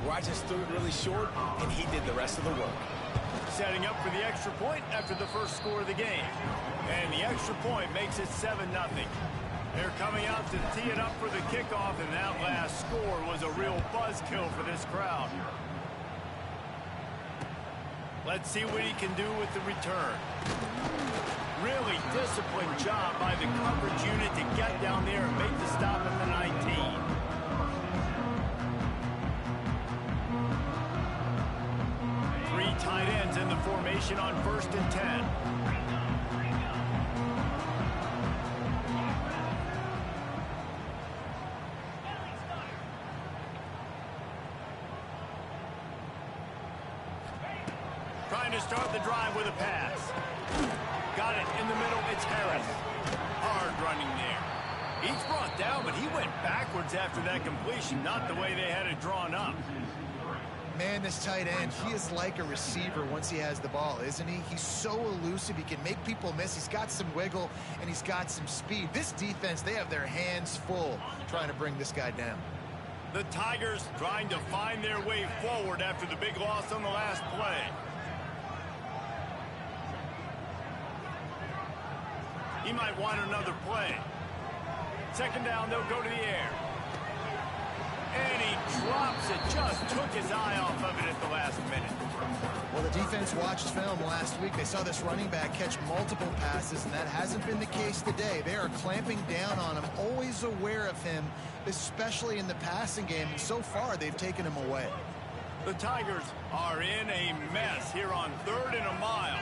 where I just threw it really short, and he did the rest of the work. Setting up for the extra point after the first score of the game. And the extra point makes it 7-0. They're coming out to tee it up for the kickoff, and that last score was a real buzzkill for this crowd. Let's see what he can do with the return. Really disciplined job by the coverage unit to get down there and make the stop at the 19. Three tight ends in the formation on 1st and 10. Trying to start the drive with a pass. Got it in the middle. It's Harris. Hard running there. He's brought down, but he went backwards after that completion. Not the way they had it drawn up. Man, this tight end, he is like a receiver once he has the ball, isn't he? He's so elusive. He can make people miss. He's got some wiggle, and he's got some speed. This defense, they have their hands full trying to bring this guy down. The Tigers trying to find their way forward after the big loss on the last play. He might want another play. Second down, they'll go to the air. And he drops it. Just took his eye off of it at the last minute. Well, the defense watched film last week. They saw this running back catch multiple passes, and that hasn't been the case today. They are clamping down on him, always aware of him, especially in the passing game. And so far, they've taken him away. The Tigers are in a mess here on 3rd and a mile.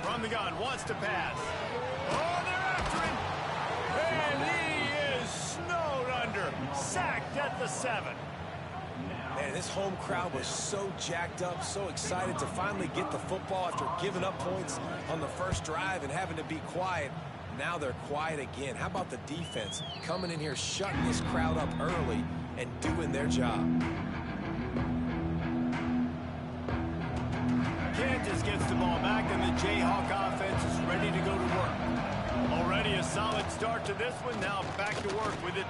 From the gun, wants to pass. Oh, they're after him. And he is snowed under. Sacked at the 7. Man, this home crowd was so jacked up, so excited to finally get the football after giving up points on the first drive and having to be quiet. Now they're quiet again. How about the defense coming in here, shutting this crowd up early and doing their job? Kansas gets the ball back, and the Jayhawk offense is ready to go to work. Already a solid start to this one. Now back to work with it.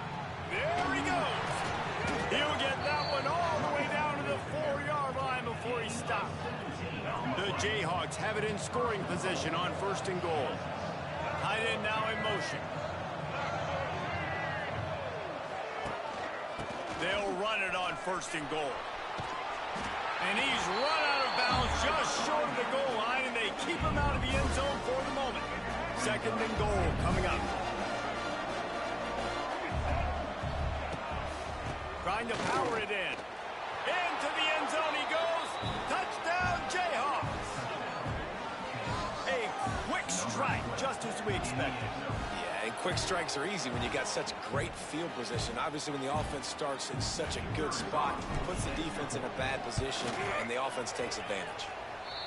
There he goes. He'll get that one all the way down to the 4-yard line before he stopped. The Jayhawks have it in scoring position on 1st and goal. Tight end now in motion. They'll run it on 1st and goal. And he's run out of bounds just short of the goal line, and they keep him out of the end zone for the moment. 2nd and goal coming up. Trying to power it in. Into the end zone he goes. Touchdown, Jayhawks. A quick strike, just as we expected. Yeah, and quick strikes are easy when you got such great field position. Obviously, when the offense starts in such a good spot, it puts the defense in a bad position, and the offense takes advantage.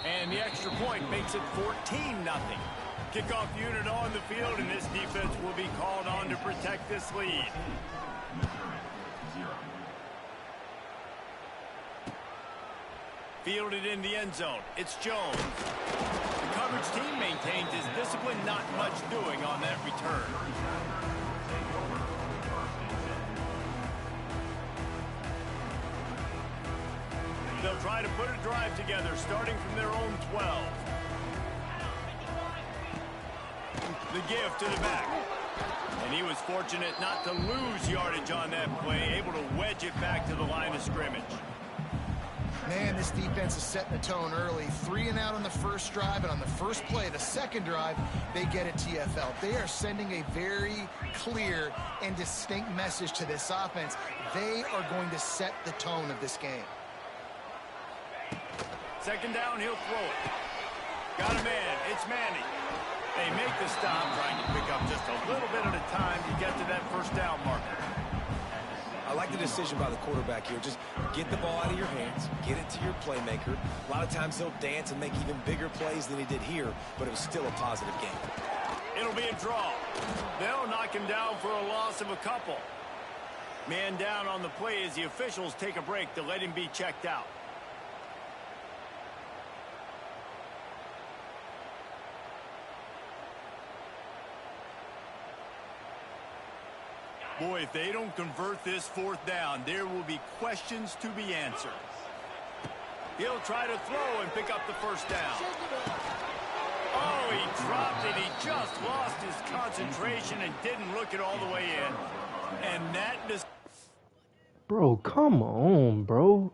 And the extra point makes it 14-0. Kickoff unit on the field, and this defense will be called on to protect this lead. Fielded in the end zone. It's Jones. The coverage team maintains his discipline, not much doing on that return. They'll try to put a drive together, starting from their own 12. The give to the back. And he was fortunate not to lose yardage on that play, able to wedge it back to the line of scrimmage. Man, this defense is setting the tone early. 3 and out on the first drive, and on the first play, the second drive, they get a TFL. They are sending a very clear and distinct message to this offense. They are going to set the tone of this game. 2nd down, he'll throw it. Got a man. It's Manning. They make the stop, trying to pick up just a little bit at a time to get to that 1st down marker. I like the decision by the quarterback here. Just get the ball out of your hands, get it to your playmaker. A lot of times he'll dance and make even bigger plays than he did here, but it was still a positive game. It'll be a draw. They'll knock him down for a loss of a couple. Man down on the play as the officials take a break to let him be checked out. Boy, if they don't convert this fourth down, there will be questions to be answered. He'll try to throw and pick up the first down. Oh, he dropped it. He just lost his concentration and didn't look it all the way in. And that... Bro, come on, bro.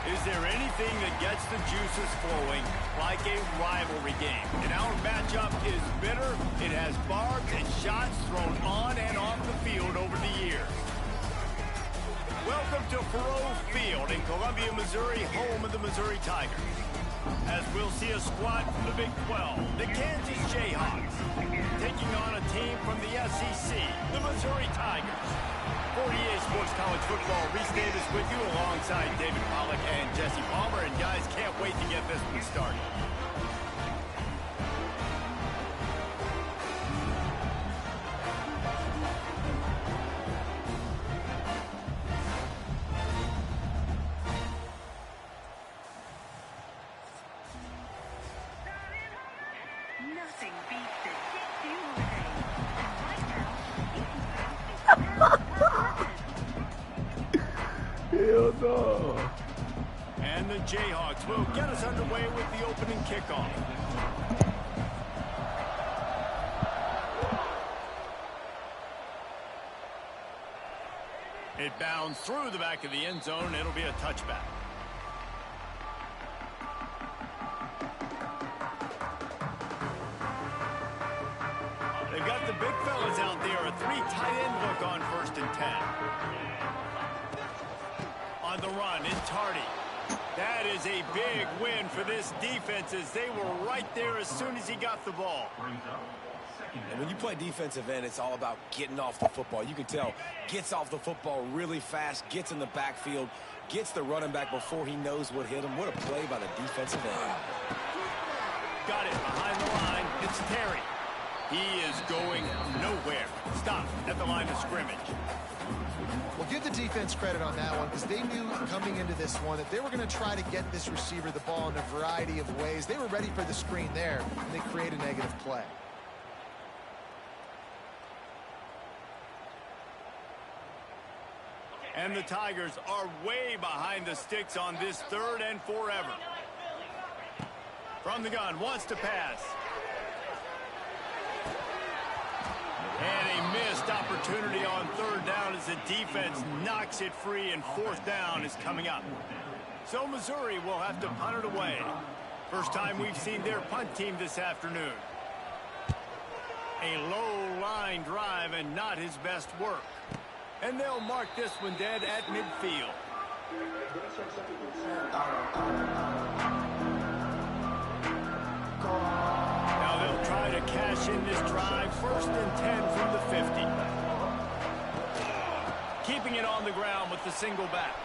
Is there anything that gets the juices flowing like a rivalry game? And our matchup is bitter. It has barbs and shots thrown on and off the field over the years. Welcome to Faurot Field in Columbia, Missouri, home of the Missouri Tigers. As we'll see a squad from the Big 12, the Kansas Jayhawks, taking on a team from the SEC, the Missouri Tigers. 48 Sports College Football, Reese Davis with you alongside David Pollack and Jesse Palmer. And guys, can't wait to get this one started. Nothing beats the Dynasty Hell no. And the Jayhawks will get us underway with the opening kickoff. It bounds through the back of the end zone. It'll be a touchback. They've got the big fellas out there. A 3 tight end look on 1st and 10. On the run, it's Tardy. That is a big win for this defense as they were right there as soon as he got the ball. And when you play defensive end, it's all about getting off the football. You can tell, gets off the football really fast, gets in the backfield, gets the running back before he knows what hit him. What a play by the defensive end. Got it behind the line. It's Terry. He is going nowhere. Stop at the line of scrimmage. Well, give the defense credit on that one because they knew coming into this one that they were going to try to get this receiver the ball in a variety of ways. They were ready for the screen there, and they create a negative play. And the Tigers are way behind the sticks on this 3rd and forever. From the gun, wants to pass. And a missed opportunity on 3rd down as the defense knocks it free, and 4th down is coming up. So Missouri will have to punt it away. First time we've seen their punt team this afternoon. A low line drive and not his best work. And they'll mark this one dead at midfield. Now they'll try to cash in this drive. 1st and 10 from the 50. Keeping it on the ground with the single back.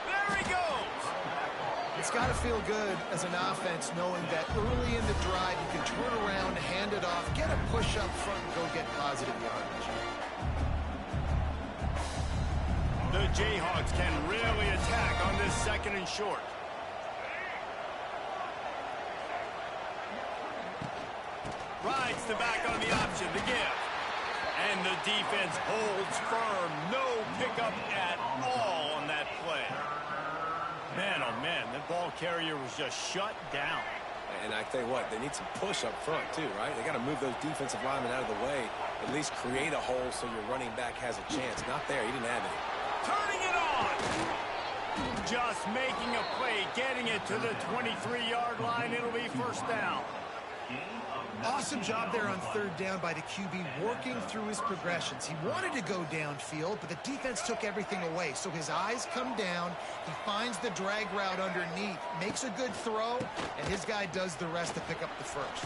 There he goes. It's got to feel good as an offense knowing that early in the drive you can turn around, hand it off, get a push up front, and go get positive yardage. The Jayhawks can really attack on this 2nd and short. Rides the back on the option, the give. And the defense holds firm. No pickup at all on that play. Man, oh man, the ball carrier was just shut down. And I tell you what, they need some push up front too, right? They got to move those defensive linemen out of the way, at least create a hole so your running back has a chance. Not there, he didn't have any. Turning it on. Just making a play, getting it to the 23-yard line. It'll be 1st down. Awesome job there on 3rd down by the QB, working through his progressions. He wanted to go downfield, but the defense took everything away. So his eyes come down, he finds the drag route underneath, makes a good throw, and his guy does the rest to pick up the 1st.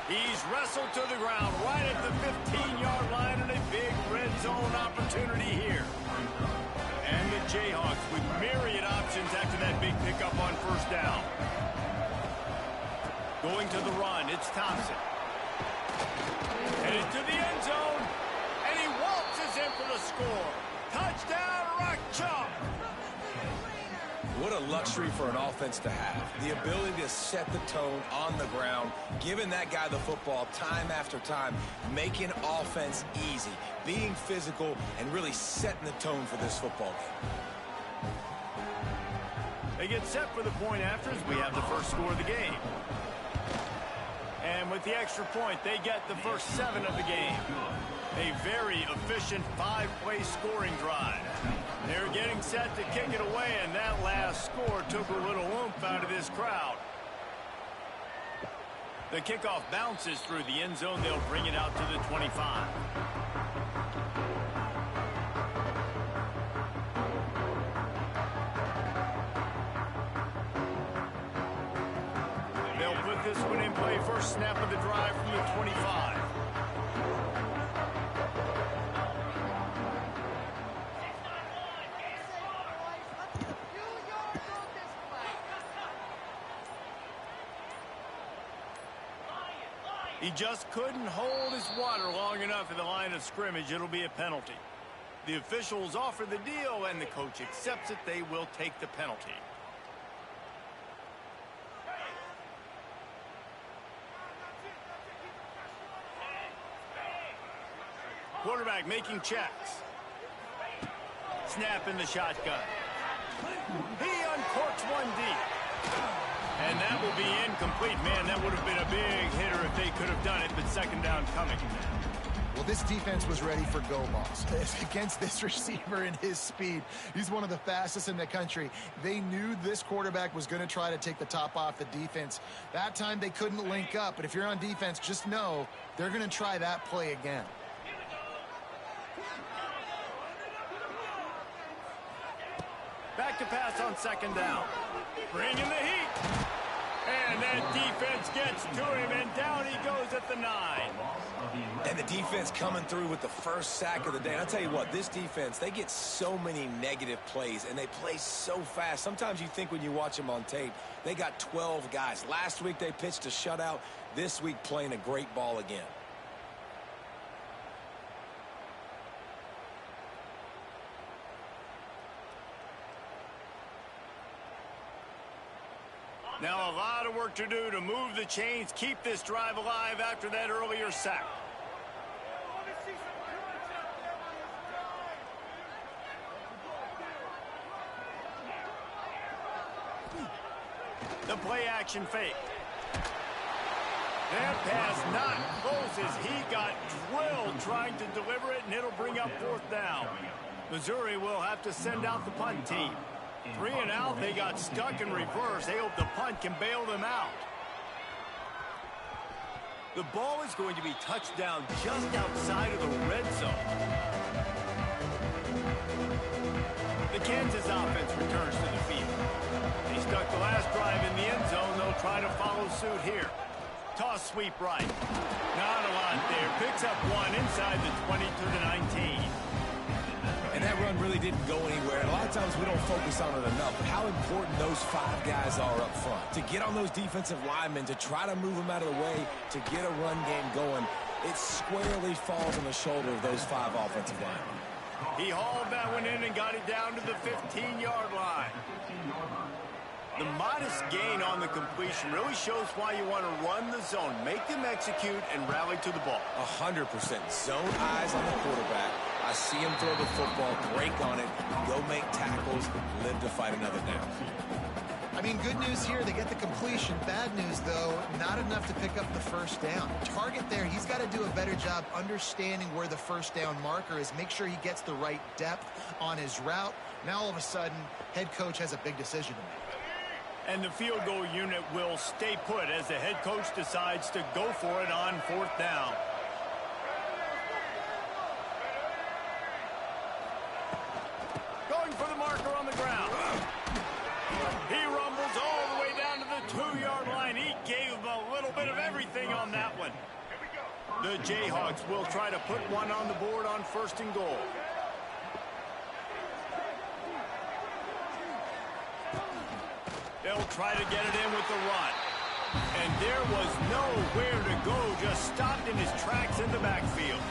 He's wrestled to the ground right at the 15-yard line, and a big red zone opportunity here. And the Jayhawks with myriad options after that big pickup on 1st down. Going to the run, it's Thompson. Headed to the end zone, and he waltzes in for the score. Touchdown, Rock Chalk. What a luxury for an offense to have. The ability to set the tone on the ground, giving that guy the football time after time, making offense easy, being physical, and really setting the tone for this football game. They get set for the point after as we have the first score of the game. And with the extra point, they get the first 7 of the game. A very efficient 5-play scoring drive. They're getting set to kick it away, and that last score took a little oomph out of this crowd. The kickoff bounces through the end zone. They'll bring it out to the 25. They'll put this one in play. First snap of the drive from the 25. He just couldn't hold his water long enough at the line of scrimmage. It'll be a penalty. The officials offer the deal, and the coach accepts it. They will take the penalty. Quarterback making checks. Snap in the shotgun. He uncorks one deep. And that will be incomplete. Man, that would have been a big hitter if they could have done it, but second down coming. Well, this defense was ready for go balls against this receiver and his speed. He's one of the fastest in the country. They knew this quarterback was going to try to take the top off the defense. That time they couldn't link up, but if you're on defense, just know they're going to try that play again. Back to pass on second down. Bring in the heat. And that defense gets to him, and down he goes at the 9. And the defense coming through with the first sack of the day. And I'll tell you what, this defense, they get so many negative plays, and they play so fast. Sometimes you think when you watch them on tape, they got 12 guys. Last week they pitched a shutout. This week playing a great ball again. Now a lot of work to do to move the chains, keep this drive alive after that earlier sack. The play action fake. That pass not close as he got drilled trying to deliver it, and it'll bring up fourth down. Missouri will have to send out the punt team. 3 and out, they got stuck in reverse. They hope the punt can bail them out. The ball is going to be touched down just outside of the red zone. The Kansas offense returns to the field. They stuck the last drive in the end zone. They'll try to follow suit here. Toss sweep right. Not a lot there. Picks up one inside the 20 to the 19. And that run really didn't go anywhere. And a lot of times we don't focus on it enough, but how important those 5 guys are up front. To get on those defensive linemen, to try to move them out of the way, to get a run game going, it squarely falls on the shoulder of those 5 offensive linemen. He hauled that one in and got it down to the 15-yard line. The modest gain on the completion really shows why you want to run the zone, make them execute, and rally to the ball. 100%. Zone eyes on the quarterback. I see him throw the football, break on it, go make tackles, live to fight another down. I mean, good news here, they get the completion. Bad news, though, not enough to pick up the first down. Target there, he's got to do a better job understanding where the first down marker is, make sure he gets the right depth on his route. Now, all of a sudden, head coach has a big decision to make. And the field goal unit will stay put as the head coach decides to go for it on fourth down. Going for the marker on the ground. He rumbles all the way down to the 2-yard line. He gave a little bit of everything on that one. The Jayhawks will try to put one on the board on first and goal. They'll try to get it in with the run. And there was nowhere to go, just stopped in his tracks in the backfield.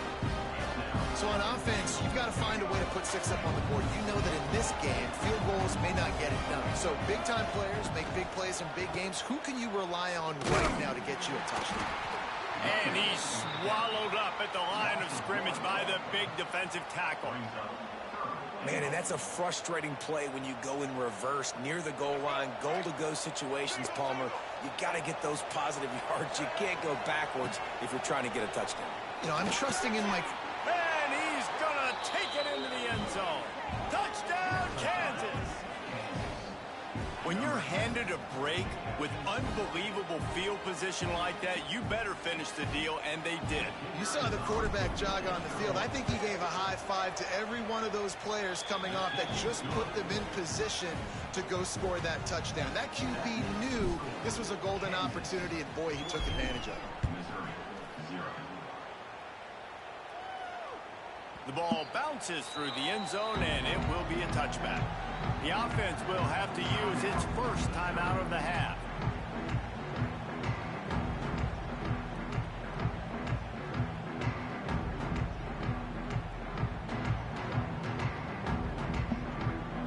So on offense, you've got to find a way to put 6 up on the board. You know that in this game, field goals may not get it done. So big-time players make big plays in big games. Who can you rely on right now to get you a touchdown? And he's swallowed up at the line of scrimmage by the big defensive tackle. Man, and that's a frustrating play when you go in reverse near the goal line, goal-to-go situations, Palmer. You got to get those positive yards. You can't go backwards if you're trying to get a touchdown. You know, I'm trusting in, like... handed a break with unbelievable field position like that, you better finish the deal, and they did. You saw the quarterback jog on the field. I think he gave a high five to every one of those players coming off that just put them in position to go score that touchdown. That QB knew this was a golden opportunity, and boy, he took advantage of it. The ball bounces through the end zone, and it will be a touchback. The offense will have to use its first timeout of the half.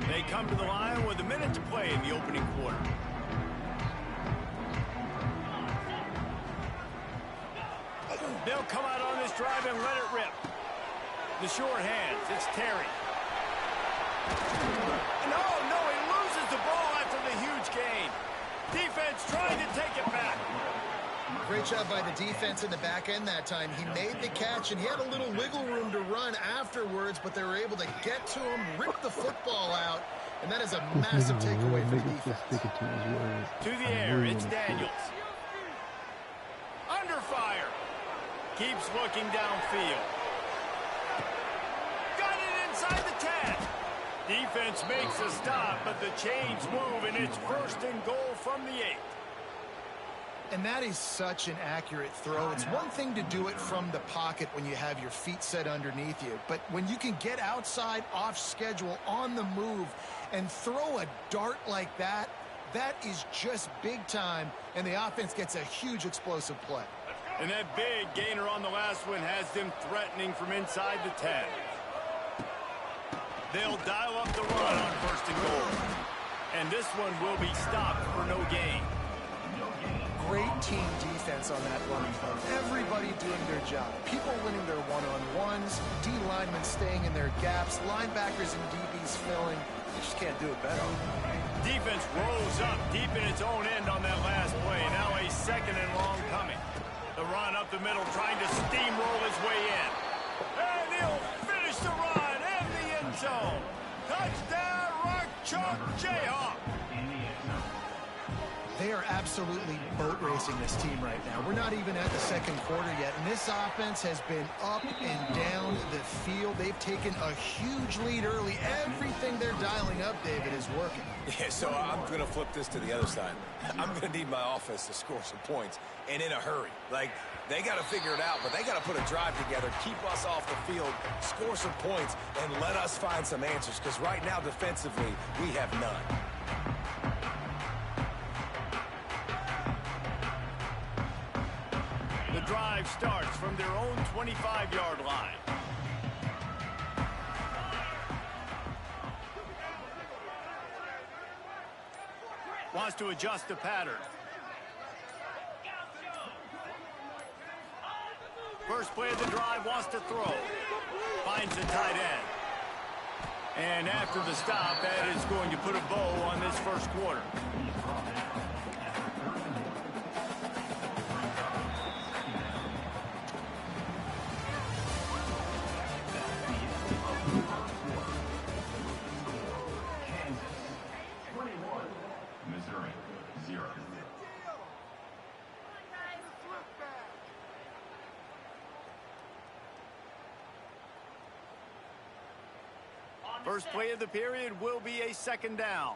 They come to the line with a minute to play in the opening quarter. They'll come out on this drive and let it rip. The short hands, it's Terry. No, he loses the ball after the huge gain. Defense trying to take it back. Great job by the defense in the back end that time. He made the catch, and he had a little wiggle room to run afterwards, but they were able to get to him, rip the football out, and that is a massive takeaway for the defense. To the air, it's Daniels. Under fire. Keeps looking downfield. Inside the 10. Defense makes a stop, but the chains move, and it's first and goal from the 8. And that is such an accurate throw. It's one thing to do it from the pocket when you have your feet set underneath you, but when you can get outside, off schedule, on the move, and throw a dart like that, that is just big time, and the offense gets a huge explosive play. And that big gainer on the last one has them threatening from inside the 10. They'll dial up the run on first and goal. And this one will be stopped for no gain. Great team defense on that running play. Everybody doing their job. People winning their one-on-ones, D linemen staying in their gaps, linebackers and DBs filling. You just can't do it better. Defense rolls up deep in its own end on that last play. Now a second and long coming. The run up the middle, trying to steamroll his way in. And he'll finish the run in the end zone. Touchdown, Rock Chalk Jayhawk. They are absolutely boat racing this team right now. We're not even at the second quarter yet, and this offense has been up and down the field. They've taken a huge lead early. Everything they're dialing up, David, is working. Yeah, so I'm going to flip this to the other side. I'm going to need my offense to score some points, and in a hurry. Like, they got to figure it out, but they got to put a drive together, keep us off the field, score some points, and let us find some answers, because right now, defensively, we have none. The drive starts from their own 25-yard line. Wants to adjust the pattern. First play of the drive, wants to throw. Finds the tight end. And after the stop, that is going to put a bow on this first quarter. First play of the period will be a second down.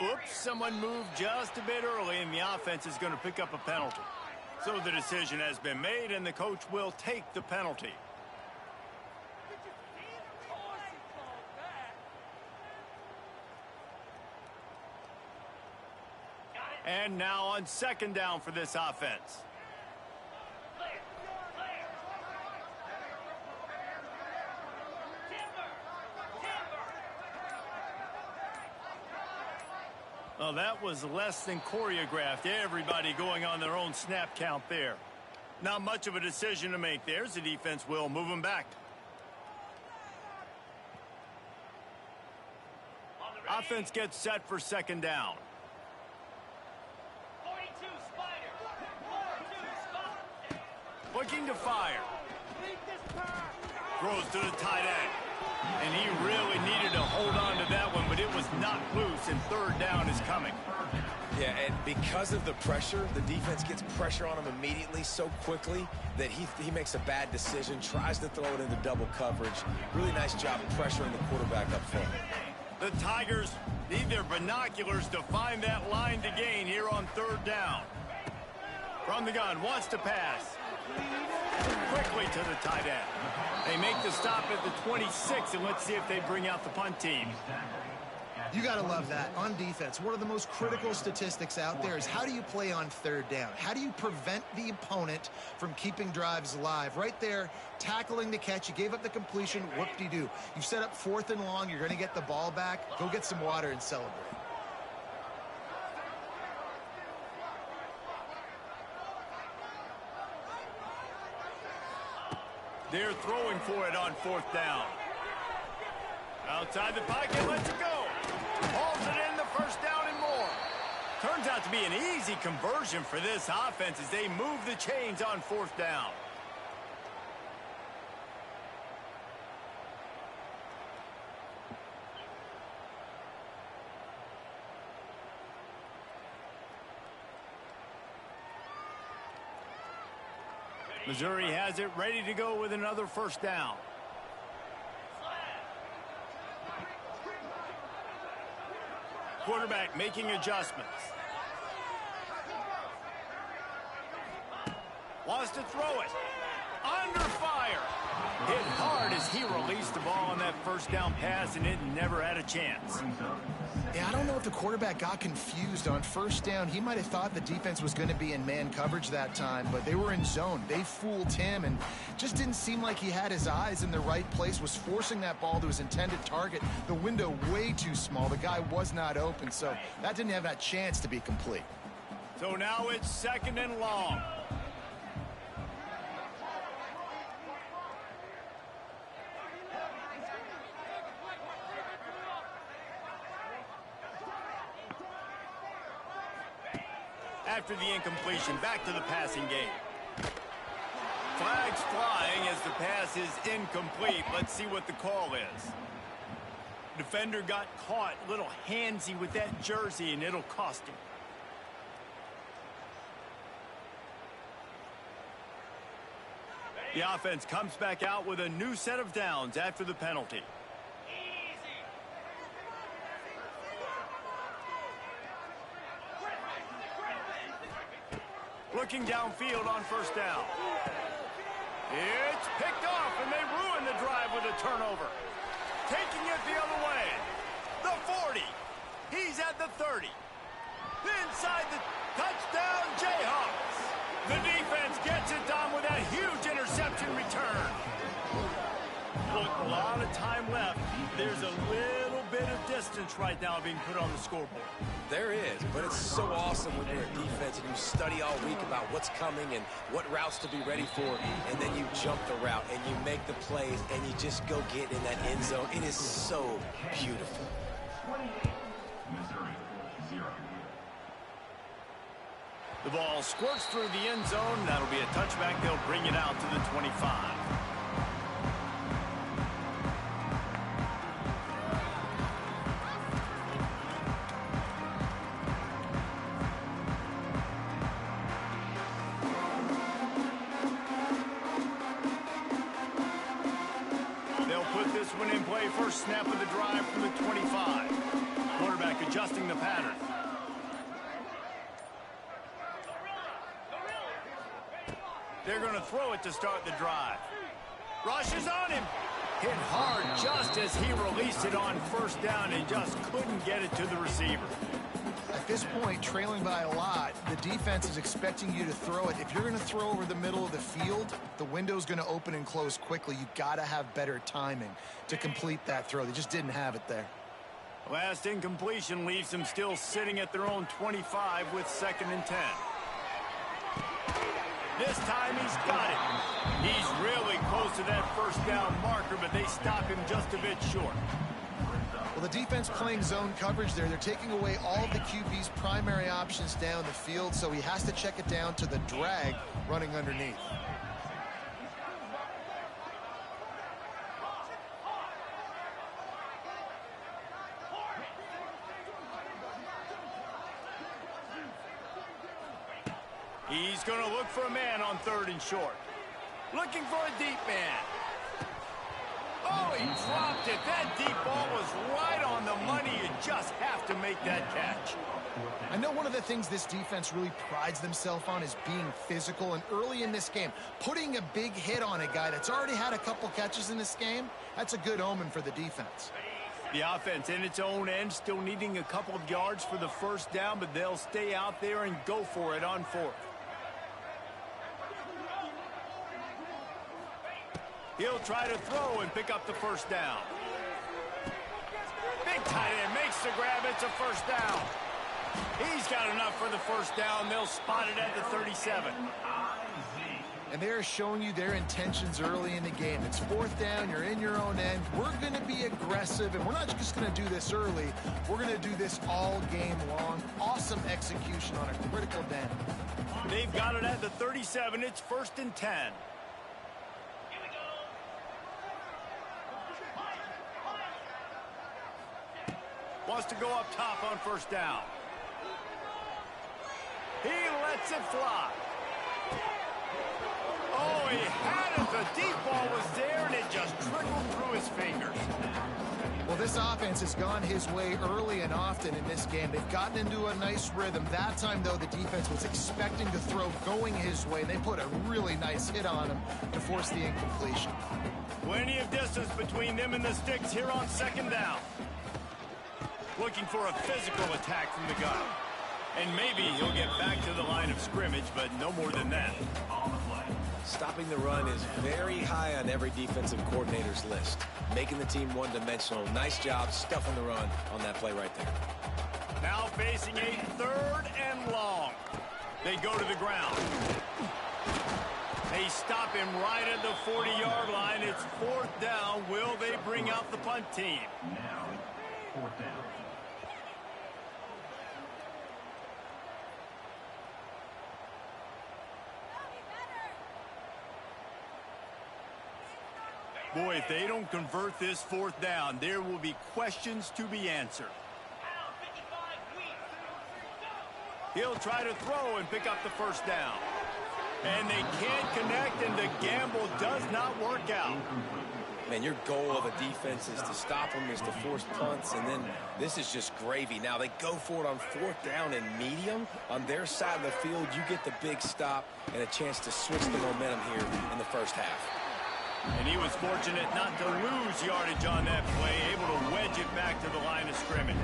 Oops, someone moved just a bit early, and the offense is going to pick up a penalty. So the decision has been made, and the coach will take the penalty. And now on second down for this offense. Well, that was less than choreographed. Everybody going on their own snap count there. Not much of a decision to make there. The defense will move them back. Offense gets set for second down. looking to fire. Throws to the tight end. And he really needed to hold on to that one, but it was not loose, and third down is coming. Yeah, and because of the pressure, the defense gets pressure on him immediately so quickly that he makes a bad decision, tries to throw it into double coverage. Really nice job pressuring the quarterback up front. The Tigers need their binoculars to find that line to gain here on third down. From the gun, wants to pass. Quickly to the tight end. They make the stop at the 26, and let's see if they bring out the punt team. You got to love that. On defense, one of the most critical statistics out there is how do you play on third down? How do you prevent the opponent from keeping drives alive? Right there, tackling the catch. You gave up the completion. Whoop-de-doo. You set up 4th and long. You're going to get the ball back. Go get some water and celebrate. They're throwing for it on 4th down. Outside the pocket, lets it go. Hauls it in, the first down and more. Turns out to be an easy conversion for this offense as they move the chains on 4th down. Missouri has it ready to go with another first down. Quarterback making adjustments. Wants to throw it. Under fire. Hit hard as he released the ball on that first down pass, and it never had a chance. Yeah, I don't know if the quarterback got confused on first down. He might have thought the defense was going to be in man coverage that time, but they were in zone. They fooled him and just didn't seem like he had his eyes in the right place, was forcing that ball to his intended target. The window way too small. The guy was not open, so that didn't have that chance to be complete. So now it's 2nd and long. After the incompletion, back to the passing game. Flags flying as the pass is incomplete. Let's see what the call is. Defender got caught a little handsy with that jersey, and it'll cost him. The offense comes back out with a new set of downs after the penalty. Looking downfield on first down. It's picked off, and they ruin the drive with a turnover. Taking it the other way. The 40. He's at the 30. Inside the touchdown, Jayhawks. The defense gets it done with a huge interception return. Look, a lot of time left. There's a little bit of distance right now being put on the scoreboard. There is, but it's so awesome when you're a defense and you study all week about what's coming and what routes to be ready for, and then you jump the route and you make the plays and you just go get in that end zone. It is so beautiful. The ball squirts through the end zone. That'll be a touchback. They'll bring it out to the 25. First snap of the drive from the 25. Quarterback adjusting the pattern. They're going to throw it to start the drive. Rushes on him. Hit hard just as he released it on first down and just couldn't get it to the receiver. At this point, trailing by a lot, the defense is expecting you to throw it. If you're going to throw over the middle of the field, the window's going to open and close quickly. You've got to have better timing to complete that throw. They just didn't have it there. Last incompletion leaves them still sitting at their own 25 with 2nd and 10. This time he's got it. He's really close to that first down marker, but they stop him just a bit short. Well, the defense playing zone coverage there. They're taking away all of the QB's primary options down the field, so he has to check it down to the drag running underneath. He's going to look for a man on 3rd and short. Looking for a deep man. Oh, he dropped it. That deep ball was right on the money. You just have to make that catch. I know one of the things this defense really prides themselves on is being physical, and early in this game, putting a big hit on a guy that's already had a couple catches in this game, that's a good omen for the defense. The offense in its own end, still needing a couple of yards for the first down, but they'll stay out there and go for it on 4th. He'll try to throw and pick up the first down. Big tight end makes the grab. It's a first down. He's got enough for the first down. They'll spot it at the 37. And they're showing you their intentions early in the game. It's 4th down. You're in your own end. We're going to be aggressive, and we're not just going to do this early. We're going to do this all game long. Awesome execution on a critical down. They've got it at the 37. It's 1st and 10. Wants to go up top on 1st down. He lets it fly. Oh, he had it. The deep ball was there, and it just trickled through his fingers. Well, this offense has gone his way early and often in this game. They've gotten into a nice rhythm. That time, though, the defense was expecting to throw going his way. They put a really nice hit on him to force the incompletion. Plenty of distance between them and the sticks here on 2nd down. Looking for a physical attack from the gun. And maybe he'll get back to the line of scrimmage, but no more than that. Stopping the run is very high on every defensive coordinator's list. Making the team one-dimensional. Nice job stuffing the run on that play right there. Now facing a 3rd and long. They go to the ground. They stop him right at the 40-yard line. It's 4th down. Will they bring out the punt team? Now, 4th down. Boy, if they don't convert this 4th down, there will be questions to be answered. He'll try to throw and pick up the first down. And they can't connect, and the gamble does not work out. Man, your goal of a defense is to stop them, is to force punts, and then this is just gravy. Now, they go for it on 4th down and medium. On their side of the field, you get the big stop and a chance to switch the momentum here in the first half. And he was fortunate not to lose yardage on that play, able to wedge it back to the line of scrimmage.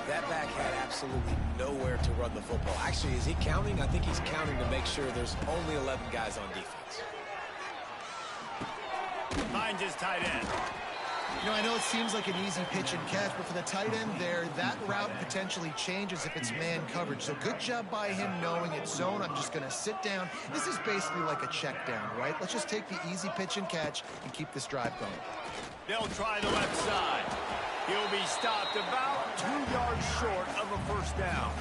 That back had absolutely nowhere to run the football. Actually, is he counting? I think he's counting to make sure there's only 11 guys on defense. Finds his tight end. You know, I know it seems like an easy pitch and catch, but for the tight end there, that route potentially changes if it's man coverage. So good job by him knowing it's zone. I'm just going to sit down. This is basically like a check down, right? Let's just take the easy pitch and catch and keep this drive going. They'll try the left side. He'll be stopped about 2 yards short of a first down.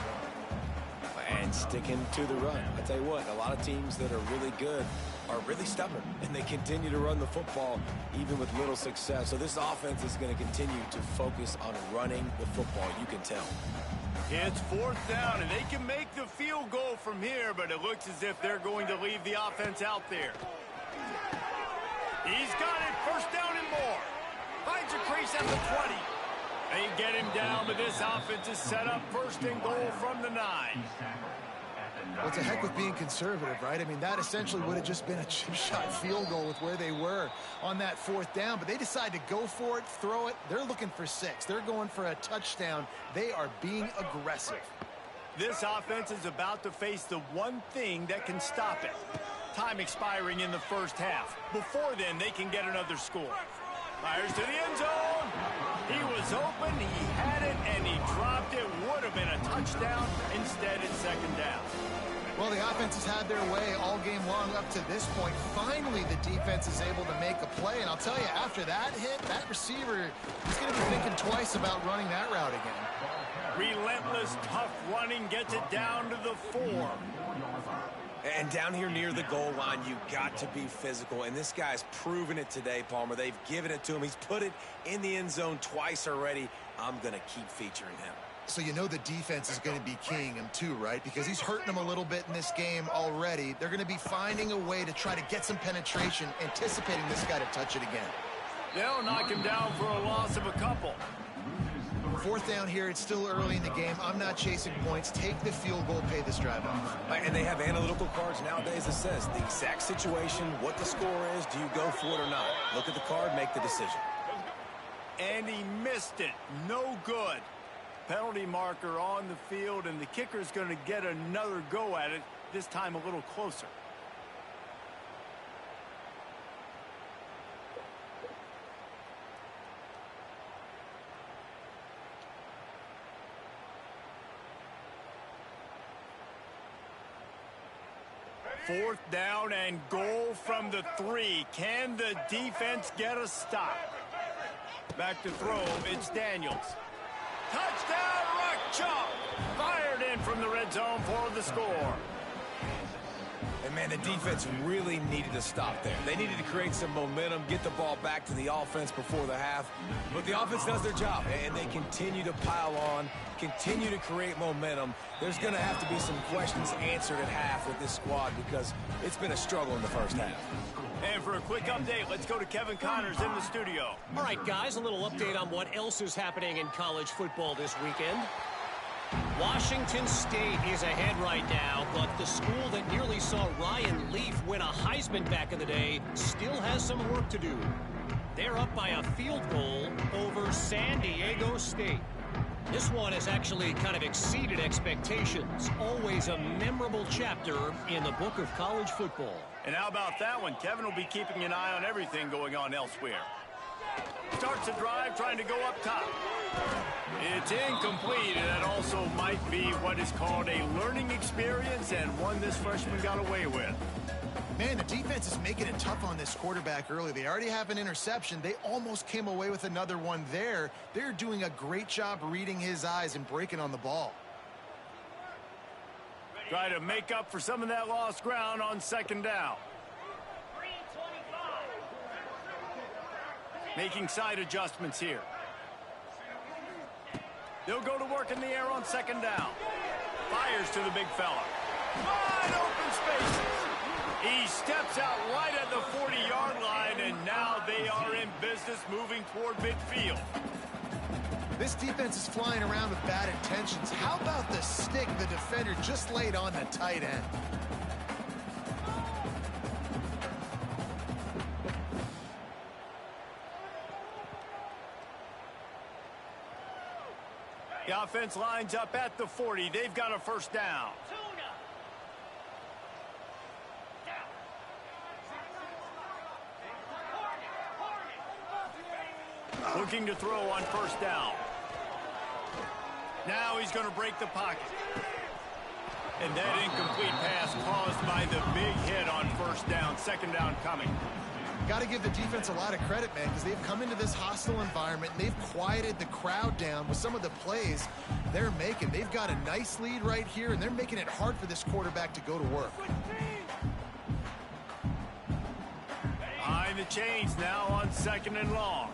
And sticking to the run. I tell you what, a lot of teams that are really good are really stubborn, and they continue to run the football even with little success. So this offense is going to continue to focus on running the football, you can tell. It's 4th down, and they can make the field goal from here, but it looks as if they're going to leave the offense out there. He's got it, 1st down and more. Finds a crease at the 20. They get him down, but this offense is set up 1st and goal from the 9. Well, it's a heck with being conservative, right? I mean, that essentially would have just been a chip shot field goal with where they were on that 4th down, but they decide to go for it, throw it. They're looking for 6. They're going for a touchdown. They are being aggressive. This offense is about to face the one thing that can stop it. Time expiring in the first half. Before then, they can get another score. Fires to the end zone. He was open, he had it, and he dropped it. Would have been a touchdown. Instead, it's 2nd down. Well, the offense has had their way all game long up to this point. Finally, the defense is able to make a play. And I'll tell you, after that hit, that receiver is going to be thinking twice about running that route again. Relentless, tough running gets it down to the 4. And down here near the goal line, you got to be physical. And this guy's proven it today, Palmer. They've given it to him. He's put it in the end zone twice already. I'm going to keep featuring him. So you know the defense is going to be keying him too, right? Because he's hurting them a little bit in this game already. They're going to be finding a way to try to get some penetration, anticipating this guy to touch it again. They'll knock him down for a loss of a couple. 4th down here. It's still early in the game. I'm not chasing points. Take the field goal, pay this drive off. And they have analytical cards nowadays that says the exact situation, what the score is, do you go for it or not? Look at the card, make the decision. And he missed it. No good. Penalty marker on the field, and the kicker's going to get another go at it, this time a little closer. Fourth down and goal from the 3. Can the defense get a stop? Back to throw, it's Daniels. Touchdown, Rock Chalk! Fired in from the red zone for the score. And, man, the defense really needed to stop there. They needed to create some momentum, get the ball back to the offense before the half. But the offense does their job, and they continue to pile on, continue to create momentum. There's going to have to be some questions answered at half with this squad because it's been a struggle in the first half. And for a quick update, let's go to Kevin Connors in the studio. All right, guys, a little update on what else is happening in college football this weekend. Washington State is ahead right now, but the school that nearly saw Ryan Leaf win a Heisman back in the day still has some work to do. They're up by a field goal over San Diego State. This one has actually kind of exceeded expectations. Always a memorable chapter in the book of college football. And how about that one? Kevin will be keeping an eye on everything going on elsewhere. Starts the drive, trying to go up top. It's incomplete, and that also might be what is called a learning experience, and one this freshman got away with. Man, the defense is making it tough on this quarterback early. They already have an interception. They almost came away with another one there. They're doing a great job reading his eyes and breaking on the ball. Try to make up for some of that lost ground on 2nd down. Making side adjustments here. They'll go to work in the air on 2nd down. Fires to the big fella. Wide open spaces. He steps out right at the 40-yard line, and now they are in business moving toward midfield. This defense is flying around with bad intentions. How about the stick the defender just laid on the tight end? The offense lines up at the 40. They've got a 1st down. Looking to throw on 1st down. Now he's going to break the pocket. And that incomplete pass caused by the big hit on 1st down. 2nd down coming. Got to give the defense a lot of credit, man, because they've come into this hostile environment and they've quieted the crowd down with some of the plays they're making. They've got a nice lead right here, and they're making it hard for this quarterback to go to work. Behind the chains now on 2nd and long.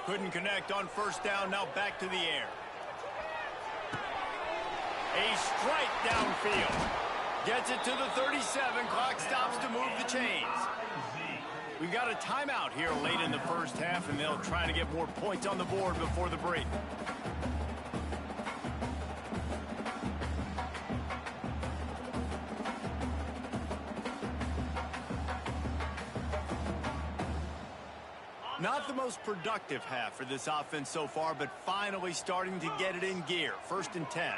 Couldn't connect on 1st down. Now back to the air. A strike downfield. Gets it to the 37. Clock stops to move the chains. We've got a timeout here late in the first half, and they'll try to get more points on the board before the break. Not the most productive half for this offense so far, but finally starting to get it in gear. 1st and 10.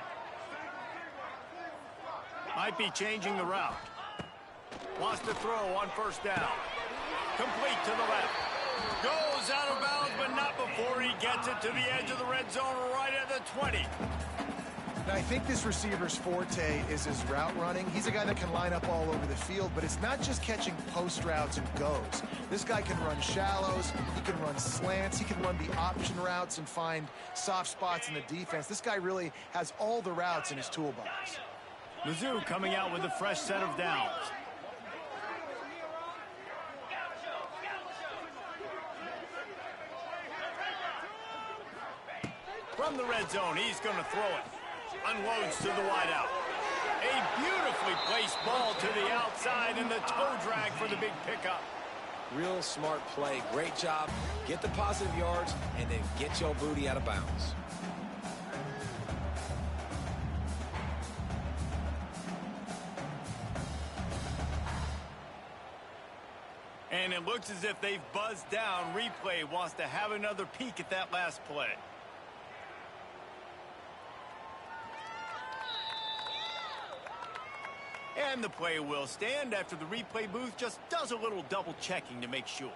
Might be changing the route. Wants to throw on 1st down. Complete to the left. Goes out of bounds, but not before he gets it to the edge of the red zone right at the 20. Now, I think this receiver's forte is his route running. He's a guy that can line up all over the field, but it's not just catching post routes and goes. This guy can run shallows, he can run slants, he can run the option routes and find soft spots in the defense. This guy really has all the routes in his toolbox. Mizzou coming out with a fresh set of downs. From the red zone, he's going to throw it. Unloads to the wideout. A beautifully placed ball to the outside and the toe drag for the big pickup. Real smart play. Great job. Get the positive yards and then get your booty out of bounds. And it looks as if they've buzzed down. Replay wants to have another peek at that last play. And the play will stand after the replay booth just does a little double checking to make sure.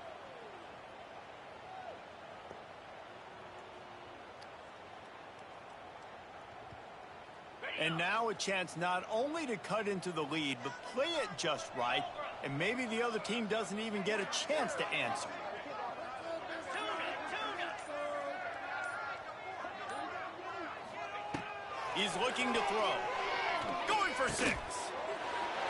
And now a chance not only to cut into the lead, but play it just right, and maybe the other team doesn't even get a chance to answer. He's looking to throw. Going for 6.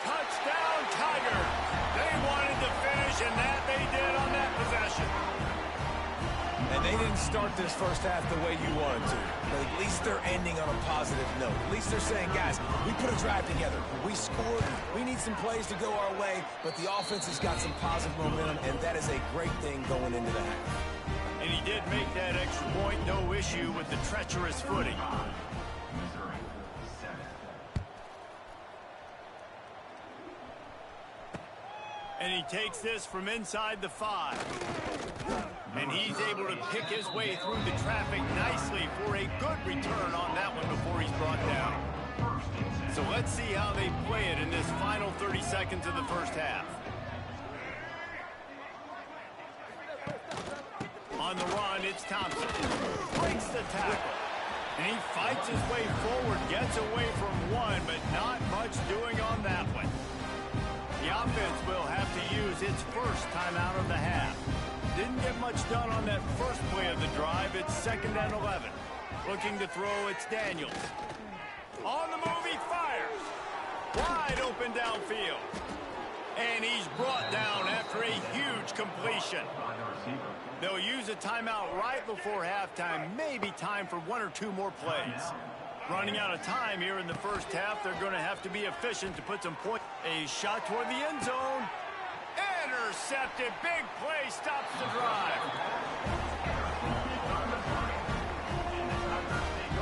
Touchdown, Tigers. They wanted to finish, and that they did on that possession. And they didn't start this first half the way you wanted to. But at least they're ending on a positive note. At least they're saying, guys, we put a drive together. We scored. We need some plays to go our way. But the offense has got some positive momentum, and that is a great thing going into the half. And he did make that extra point. No issue with the treacherous footing. And he takes this from inside the 5. And he's able to pick his way through the traffic nicely for a good return on that one before he's brought down. So let's see how they play it in this final 30 seconds of the first half. On the run, it's Thompson. Breaks the tackle. And he fights his way forward, gets away from one, but not much doing on that one. The offense will have to use its first timeout of the half. Didn't get much done on that first play of the drive. It's 2nd and 11. Looking to throw, it's Daniels. On the move, he fires. Wide open downfield. And he's brought down after a huge completion. They'll use a timeout right before halftime. Maybe time for 1 or 2 more plays. Running out of time here in the first half. They're going to have to be efficient to put some points. A shot toward the end zone. Intercepted. Big play stops the drive.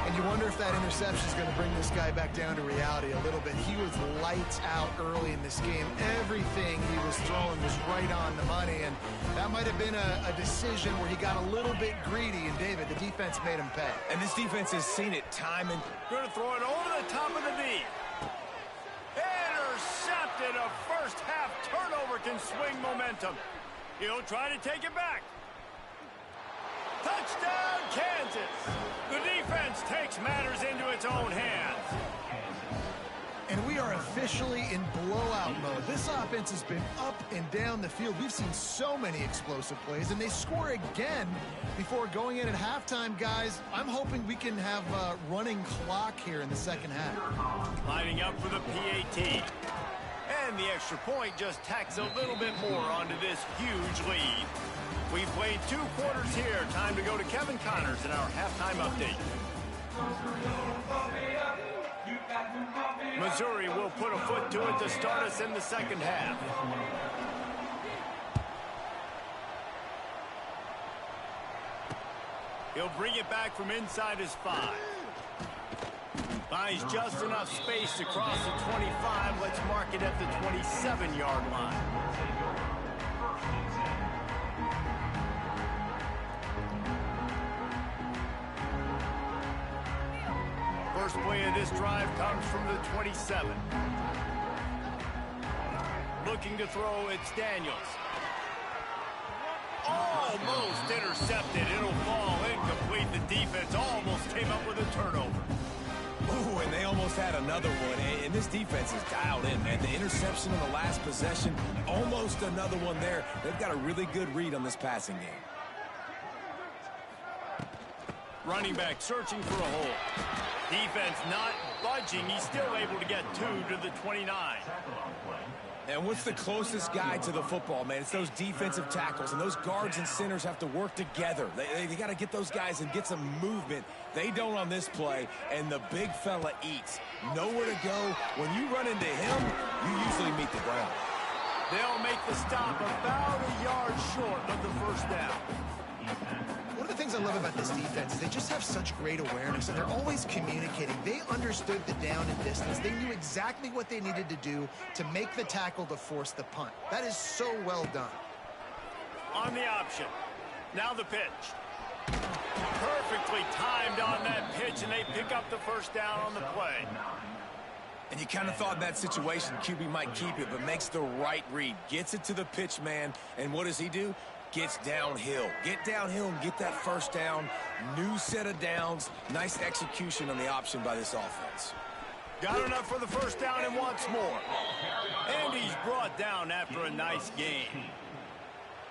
And you wonder if that interception is going to bring this guy back down to reality a little bit. He was lights out early in this game. Everything he was throwing was right on the money, and that might have been a decision where he got a little bit greedy, and David, the defense made him pay. And this defense has seen it time and... Going to throw it over the top of the knee. Intercepted. A first half turnover can swing momentum. He'll try to take it back. Touchdown, Kansas. The defense takes matters into its own hands. And we are officially in blowout mode. This offense has been up and down the field. We've seen so many explosive plays, and they score again before going in at halftime, guys. I'm hoping we can have a running clock here in the second half. Lining up for the PAT. And the extra point just tacks a little bit more onto this huge lead. We've played 2 quarters here. Time to go to Kevin Connors in our halftime update. Missouri will put a foot to it to start us in the second half. He'll bring it back from inside his 5. Buys just enough space to cross the 25. Let's mark it at the 27-yard line. First play of this drive comes from the 27. Looking to throw, it's Daniels. Almost intercepted. It'll fall incomplete. The defense almost came up with a turnover. Ooh, and they almost had another one. And this defense is dialed in, man. The interception on the last possession, almost another one there. They've got a really good read on this passing game. Running back searching for a hole. Defense not budging. He's still able to get 2 to the 29. And what's the closest guy to the football, man? It's those defensive tackles, and those guards and centers have to work together. They got to get those guys and get some movement. They don't on this play, and the big fella eats. Nowhere to go. When you run into him, you usually meet the ground. They'll make the stop about a yard short of the first down. One of the things I love about this defense is they just have such great awareness, and they're always communicating. They understood the down and distance. They knew exactly what they needed to do to make the tackle to force the punt. That is so well done. On the option. Now the pitch. Perfectly timed on that pitch, and they pick up the first down on the play. And you kind of thought in that situation QB might keep it, but makes the right read. Gets it to the pitch man, and what does he do? Gets downhill. Get downhill and get that first down. New set of downs. Nice execution on the option by this offense. Got enough for the first down and wants more. And he's brought down after a nice game.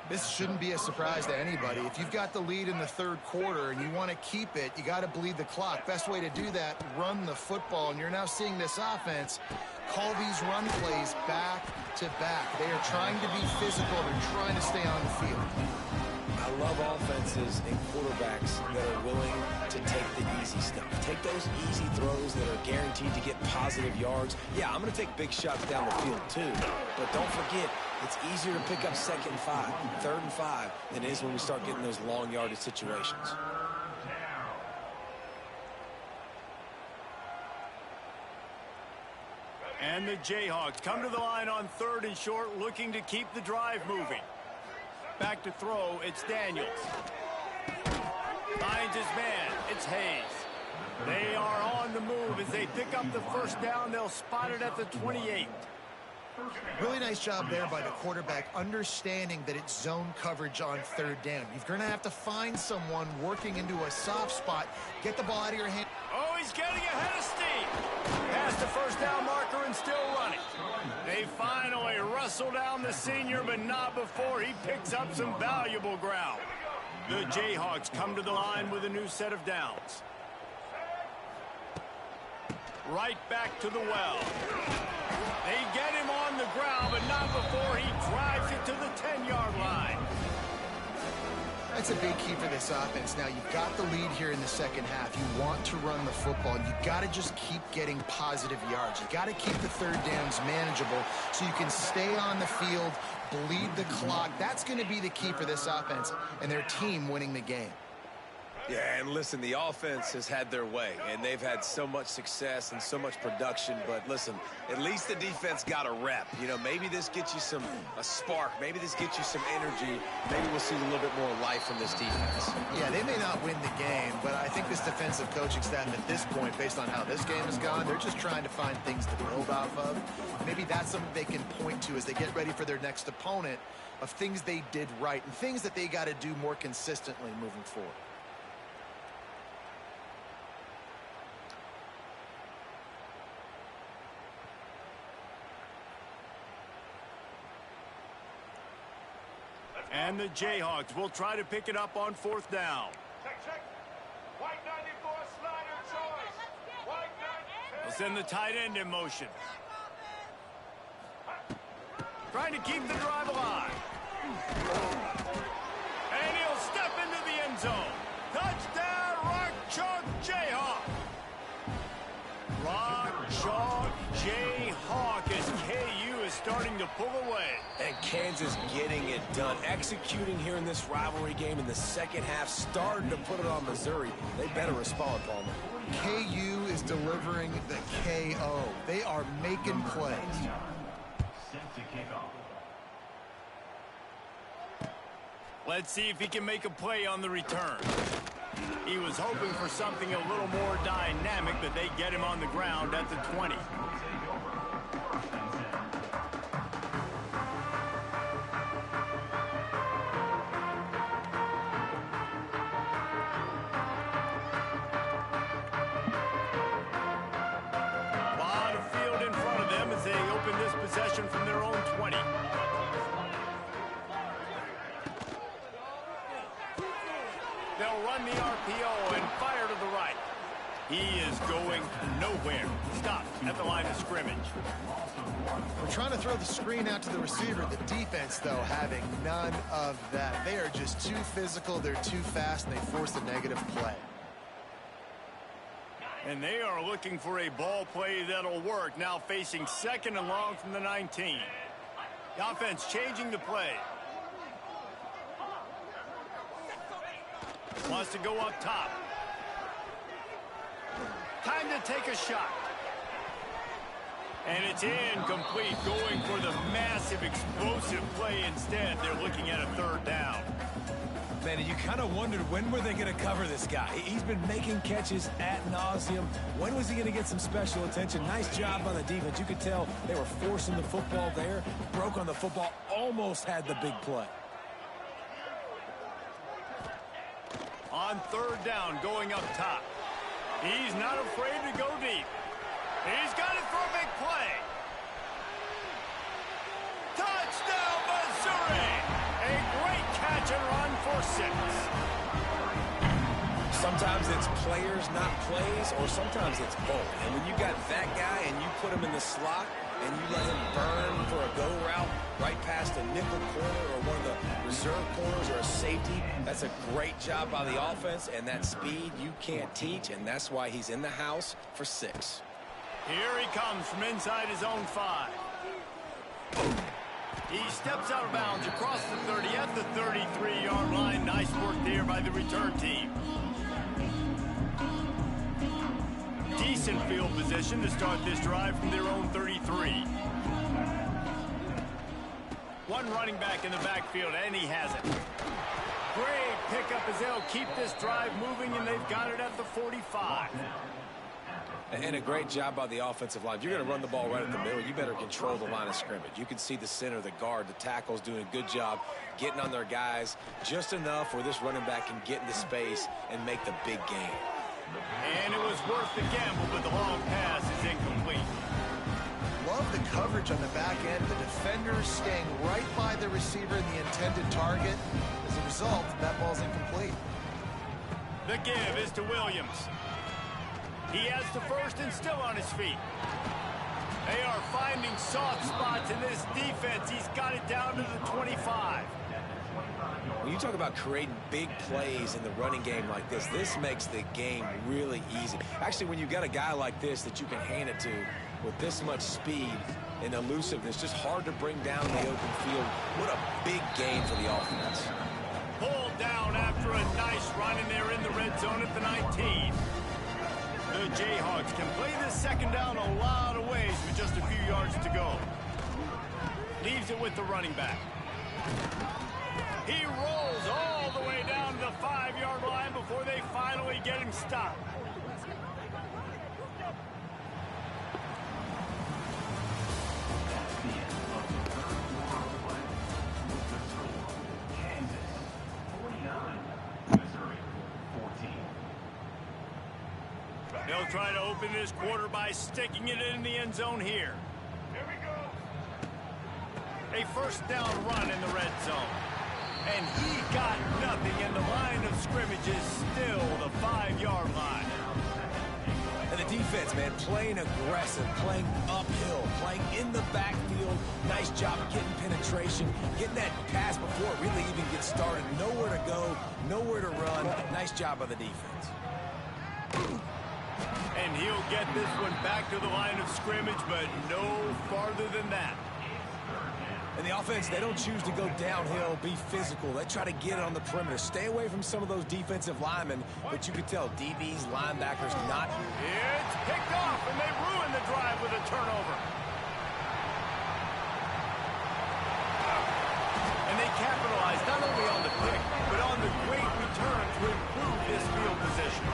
This shouldn't be a surprise to anybody. If you've got the lead in the third quarter and you want to keep it, you got to bleed the clock. Best way to do that, run the football. And you're now seeing this offense call these run plays back to back. They are trying to be physical. They're trying to stay on the field. I love offenses and quarterbacks that are willing to take the easy stuff. Take those easy throws that are guaranteed to get positive yards. Yeah, I'm going to take big shots down the field too. But don't forget, it's easier to pick up 2nd and 5, 3rd and 5 than it is when we start getting those long yardage situations. And the Jayhawks come to the line on 3rd and short, looking to keep the drive moving. Back to throw, it's Daniels. Finds his man, it's Hayes. They are on the move as they pick up the first down. They'll spot it at the 28. Really nice job there by the quarterback, understanding that it's zone coverage on 3rd down. You're going to have to find someone working into a soft spot. Get the ball out of your hand. Oh, he's getting ahead of steam. Past the first down marker and still running. They finally wrestle down the senior, but not before he picks up some valuable ground. The Jayhawks come to the line with a new set of downs. Right back to the well. They get him on the ground, but not before he drives it to the 10-yard line. That's a big key for this offense. Now, you've got the lead here in the second half. You want to run the football. You got to just keep getting positive yards. You got to keep the 3rd downs manageable so you can stay on the field, bleed the clock. That's going to be the key for this offense and their team winning the game. Yeah, and listen, the offense has had their way, and they've had so much success and so much production. But listen, at least the defense got a rep. You know, maybe this gets you a spark. Maybe this gets you some energy. Maybe we'll see a little bit more life from this defense. Yeah, they may not win the game, but I think this defensive coaching staff at this point, based on how this game has gone, they're just trying to find things to build off of. Maybe that's something they can point to as they get ready for their next opponent, of things they did right and things that they got to do more consistently moving forward. And the Jayhawks will try to pick it up on 4th down. Check. White 94 slider choice. White 94. They'll send the tight end in motion. Trying to keep the drive alive. And he'll step into the end zone. Touchdown, Rock Chalk Jayhawk. Rock Chalk Jayhawk as KU is starting to pull away. And Kansas getting it done. Executing here in this rivalry game in the second half, starting to put it on Missouri. They better respond, Palmer. KU is delivering the KO. They are making plays. Set to kick off. Let's see if he can make a play on the return. He was hoping for something a little more dynamic, but they get him on the ground at the 20. A lot of field in front of them as they open this possession from their own 20. They'll run the RPO and fire to the right. He is going nowhere. Stop at the line of scrimmage. We're trying to throw the screen out to the receiver. The defense, though, having none of that. They are just too physical. They're too fast, and they force a negative play. And they are looking for a ball play that'll work. Now facing 2nd and long from the 19. The offense changing the play. Wants to go up top. Time to take a shot. And it's incomplete, going for the massive explosive play instead. They're looking at a 3rd down. Man, you kind of wondered when were they going to cover this guy. He's been making catches ad nauseum. When was he going to get some special attention? Nice job by the defense. You could tell they were forcing the football there. Broke on the football, almost had the big play. On 3rd down, going up top. He's not afraid to go deep. He's got it for a big play. Touchdown, Missouri! A great catch and run for 6. Sometimes it's players, not plays, or sometimes it's both. And when you got that guy and you put him in the slot and you let him burn for a go route right past a nickel corner or one of the reserve corners or a safety, that's a great job by the offense, and that speed you can't teach, and that's why he's in the house for 6. Here he comes from inside his own 5. He steps out of bounds across the 30 at the 33-yard line. Nice work there by the return team. Decent field position to start this drive from their own 33. One running back in the backfield, and he has it. Great pickup as they'll keep this drive moving, and they've got it at the 45. And a great job by the offensive line. If you're going to run the ball right at the middle, you better control the line of scrimmage. You can see the center, the guard, the tackles doing a good job getting on their guys just enough where this running back can get into space and make the big game. And it was worth the gamble, but the long pass is incomplete. Love the coverage on the back end. The defenders staying right by the receiver and the intended target. As a result, that ball's incomplete. The give is to Williams. He has the 1st and still on his feet. They are finding soft spots in this defense. He's got it down to the 25. When you talk about creating big plays in the running game like this makes the game really easy. Actually, when you've got a guy like this that you can hand it to with this much speed and elusiveness, just hard to bring down in the open field. What a big game for the offense. Pulled down after a nice run, and they're in the red zone at the 19. The Jayhawks can play this 2nd down a lot of ways with just a few yards to go. Leaves it with the running back. He rolls all the way down to the 5-yard line before they finally get him stopped. They'll try to open this quarter by sticking it in the end zone here. Here we go. A 1st down run in the red zone. And he got nothing, and the line of scrimmage is still the 5-yard line. And the defense, man, playing aggressive, playing uphill, playing in the backfield. Nice job of getting penetration, getting that pass before it really even gets started. Nowhere to go, nowhere to run. Nice job by the defense. And he'll get this one back to the line of scrimmage, but no farther than that. And the offense, they don't choose to go downhill, be physical. They try to get it on the perimeter. Stay away from some of those defensive linemen, but you can tell DBs, linebackers not. It's picked off, and they ruin the drive with a turnover. And they capitalize not only on the pick, but on the great return to improve this field position.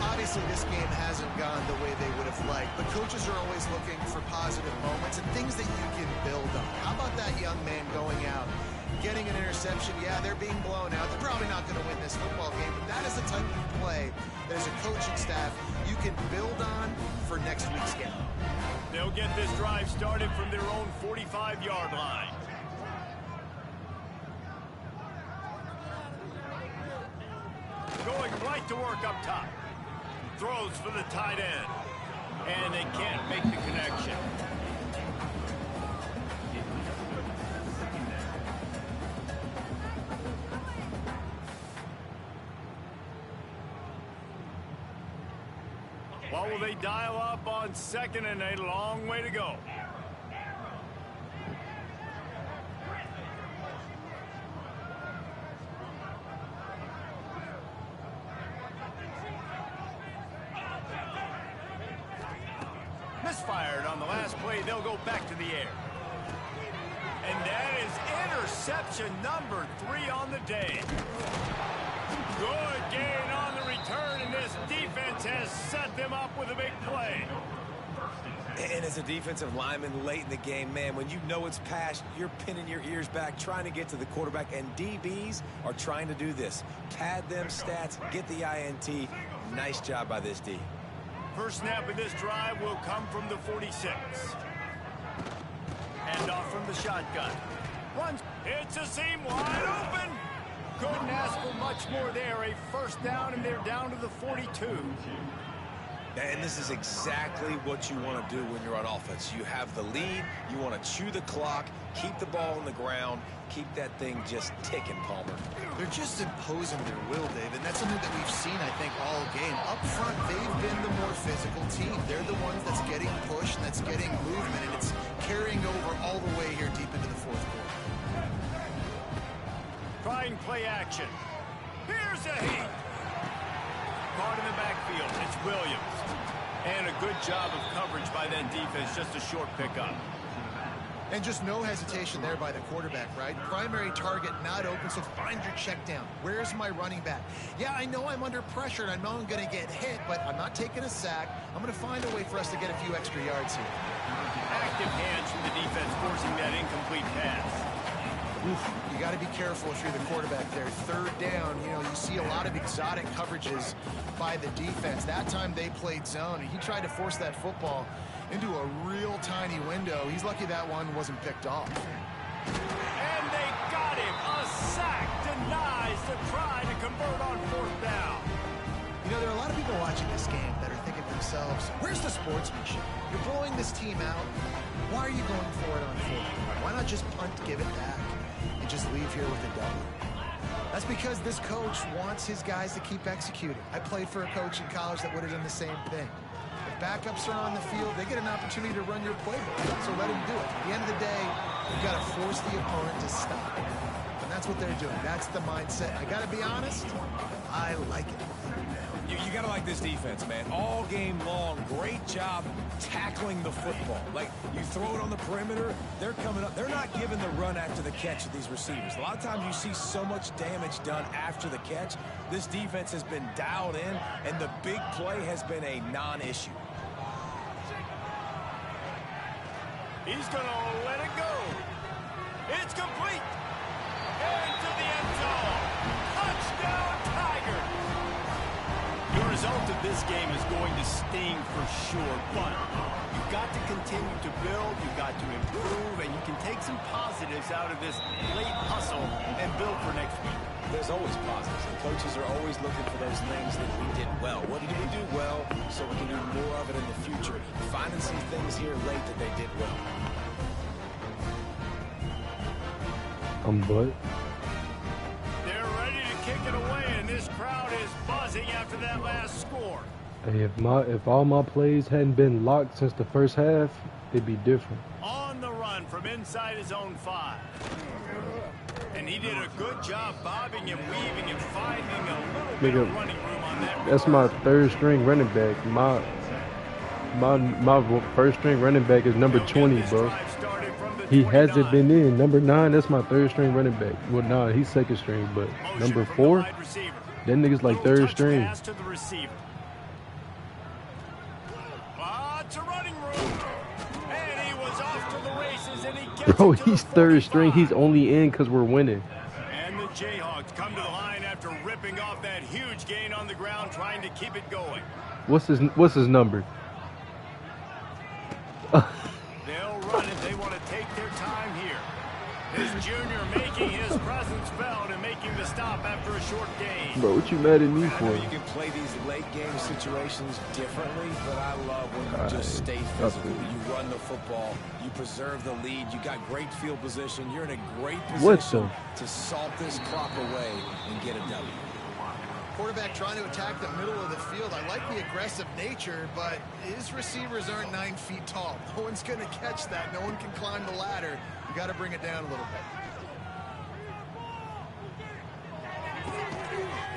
Obviously, this game hasn't gone the way they would have liked, but coaches are always looking for positive moments and things that you can build on. How about that young man going out, getting an interception? Yeah, they're being blown out. They're probably not going to win this football game, but that is the type of play that as a coaching staff you can build on for next week's game. They'll get this drive started from their own 45-yard line. Going right to work up top. throws for the tight end. And they can't make the connection. What will they dial up on 2nd and 8? A long way to go. Misfired on the last play. They'll go back to the air. And that is interception number 3 on the day. Good gain on the return, and this defense has set them up with a big play. And as a defensive lineman late in the game, man, when you know it's past, you're pinning your ears back, trying to get to the quarterback, and DBs are trying to do this. Pad them stats, get the INT. Nice job by this D. First snap of this drive will come from the 46. Hand off from the shotgun. Runs. It's a seam wide open. Couldn't ask for much more there. A first down, and they're down to the 42. And this is exactly what you want to do when you're on offense. You have the lead. You want to chew the clock, keep the ball on the ground, keep that thing just ticking, Palmer. They're just imposing their will, Dave, and that's something that we've seen, I think, all game. Up front, they've been the more physical team. They're the ones that's getting pushed and that's getting movement, and it's carrying over all the way here deep into the fourth quarter. Trying play action. Here's a heat. Caught in the backfield. It's Williams. And a good job of coverage by that defense. Just a short pickup. And just no hesitation there by the quarterback, right? Primary target not open, so find your check down. Where's my running back? Yeah, I know I'm under pressure, and I know I'm going to get hit, but I'm not taking a sack. I'm going to find a way for us to get a few extra yards here. Active hands from the defense forcing that incomplete pass. You got to be careful if you're the quarterback there. Third down, you know, you see a lot of exotic coverages by the defense. That time they played zone, and he tried to force that football into a real tiny window. He's lucky that one wasn't picked off. And they got him. A sack denies the try to convert on 4th down. You know, there are a lot of people watching this game that are thinking to themselves, where's the sportsmanship? You're blowing this team out. Why are you going for it on 4th down? Why not just punt, give it back, and just leave here with a W? That's because this coach wants his guys to keep executing. I played for a coach in college that would have done the same thing. If backups are on the field, they get an opportunity to run your playbook, so let them do it. At the end of the day, you've got to force the opponent to stop. And that's what they're doing. That's the mindset. I got to be honest, I like it. You got to like this defense, man. All game long, great job tackling the football. Like, you throw it on the perimeter, they're coming up. They're not giving the run after the catch to these receivers. A lot of times you see so much damage done after the catch. This defense has been dialed in, and the big play has been a non-issue. He's going to let it go. It's complete. Into the end zone. Touchdown, Tiger. The result of this game is going to sting for sure, but you've got to continue to build, you've got to improve, and you can take some positives out of this late hustle and build for next week. There's always positives, and coaches are always looking for those things that we did well. What did we do well so we can do more of it in the future? Finding some things here late that they did well. But They're ready to kick it away, and this crowd is buzzing after that last score. hey, if all my plays hadn't been locked since the first half, it'd be different. On the run from inside his own 5. And he did a good job bobbing and weaving and finding a little bit of running room on that. That's my third string running back. My first string running back is number 20, bro. He hasn't been in. Number 9, that's my third string running back. Well, nah, he's second string, but number 4, that nigga's like third string. Bro, he's third string. He's only in because we're winning. And the Jayhawks come to the line after ripping off that huge gain on the ground, trying to keep it going. What's his number? They'll run it. They want to take their time here. His junior making his presence felt and making the stop after a short gain. Bro, what you mad at me I for? know you can play these late game situations differently, but I love when you just stay physical. You run the football, you preserve the lead, you got great field position, you're in a great position to salt this clock away and get a W. Quarterback trying to attack the middle of the field. I like the aggressive nature, but his receivers aren't 9 feet tall. No one's going to catch that. No one can climb the ladder. You got to bring it down a little bit.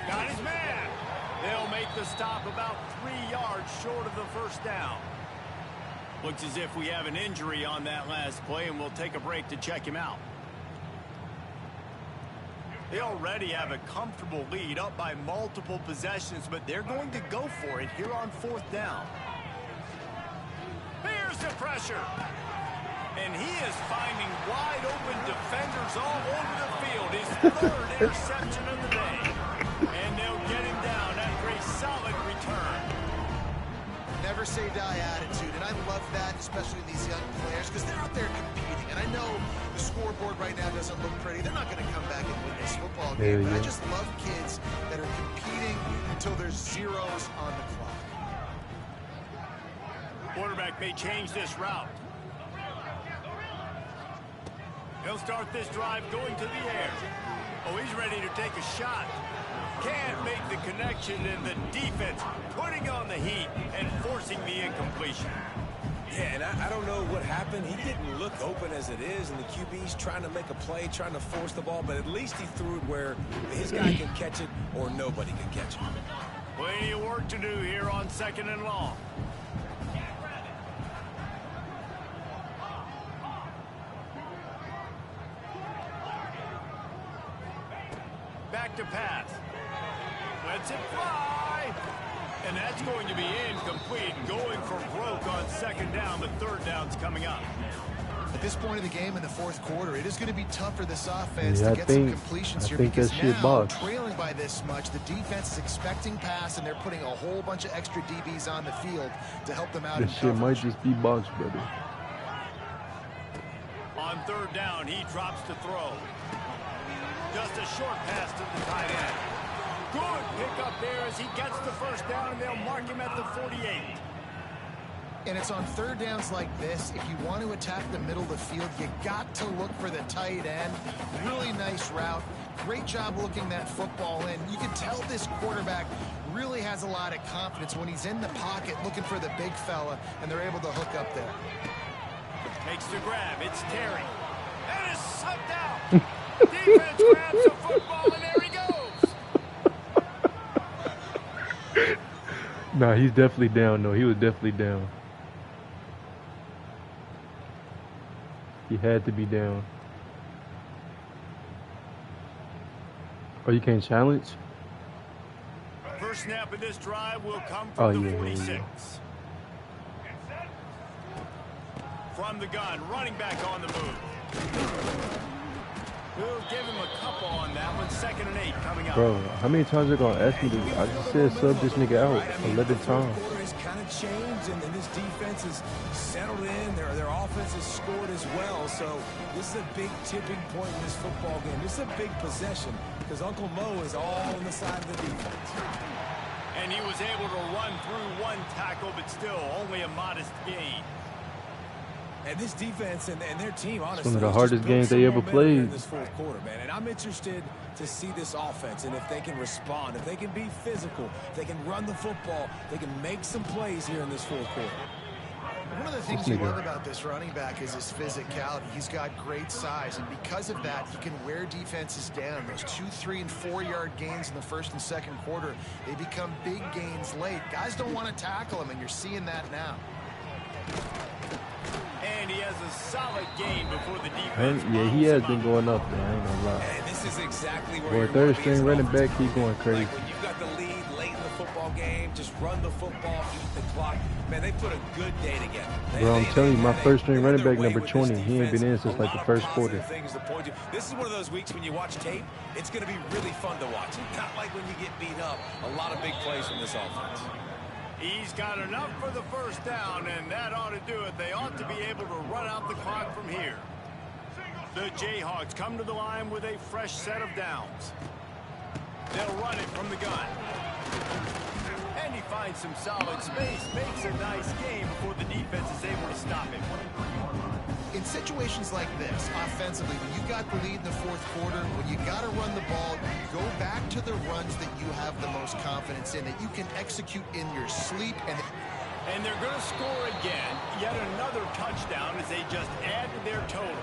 Got his man. They'll make the stop about 3 yards short of the first down. Looks as if we have an injury on that last play, and we'll take a break to check him out. They already have a comfortable lead up by multiple possessions, but they're going to go for it here on 4th down. Here's the pressure. And he is finding wide open defenders all over the field. His 3rd interception of the day. And they'll get him down after a solid return. Never say die attitude, and I love that, especially these young players, because they're out there competing. And I know the scoreboard right now doesn't look pretty. They're not going to come back and win this football game. But I just love kids that are competing until there's zeros on the clock. Quarterback may change this route. He'll start this drive going to the air. Oh, he's ready to take a shot. Can't make the connection, and the defense putting on the heat and forcing the incompletion. Yeah, and I don't know what happened. He didn't look open as it is, and the QB's trying to make a play, trying to force the ball, but at least he threw it where his guy can catch it or nobody can catch it. Plenty of work to do here on 2nd and long. Back to pass. Lets it fly. And that's going to be incomplete. Going for broke on 2nd down, but 3rd down's coming up. At this point of the game in the 4th quarter, it is going to be tough for this offense to get some completions here, because now, trailing by this much, the defense is expecting pass, and they're putting a whole bunch of extra DBs on the field to help them out. This shit might just be box, brother. On 3rd down, he drops to throw. Just a short pass to the tight end. Good pick up there as he gets the 1st down, and they'll mark him at the 48. And it's on 3rd downs like this. If you want to attack the middle of the field, you got to look for the tight end. Really nice route. Great job looking that football in. You can tell this quarterback really has a lot of confidence when he's in the pocket looking for the big fella, and they're able to hook up there. Makes the grab. It's Terry. And it's slipped out. Defense grabs the football, and there he goes. Nah, he's definitely down, though. He was definitely down. He had to be down. Oh, you can't challenge? First snap of this drive will come from the 46. Yeah. From the gun, running back on the move. We'll give him a couple on that one. 2nd and 8 coming up. Bro, how many times are going to ask me to? I just said sub this nigga out 11 times. The order has kind of changed, and this defense is settled in. Their offense has scored as well. So this is a big tipping point in this football game. This is a big possession because Uncle Mo is all on the side of the defense. And he was able to run through 1 tackle, but still only a modest gain. And this defense and their team, honestly, one of the hardest games they ever played in this 4th quarter, man. And I'm interested to see this offense and if they can respond, if they can be physical, if they can run the football, they can make some plays here in this 4th quarter. One of the things you love about this running back is his physicality. He's got great size, and because of that, he can wear defenses down. Those 2, 3, and 4-yard gains in the 1st and 2nd quarter, they become big gains late. Guys don't want to tackle him, and you're seeing that now. And he has a solid gain before the defense. Yeah, he has been going up there. I ain't gonna lie. And this is exactly where Boy, 3rd string running back, he going crazy. Like when you've got the lead late in the football game, just run the football, eat the clock. Man, they put a good day together. Bro, I'm telling you, my 1st string running back, number 20, he ain't been in since like the 1st quarter. This is one of those weeks when you watch tape, it's going to be really fun to watch. Not like when you get beat up. A lot of big plays from this offense. He's got enough for the 1st down, and that ought to do it. They ought to be able to run out the clock from here. The Jayhawks come to the line with a fresh set of downs. They'll run it from the gun. And he finds some solid space, makes a nice game before the defense is able to stop him. In situations like this, offensively, when you got the lead in the fourth quarter, when you got to run the ball, go back to the runs that you have the most confidence in, that you can execute in your sleep. And they're going to score again. Yet another touchdown as they just add to their total.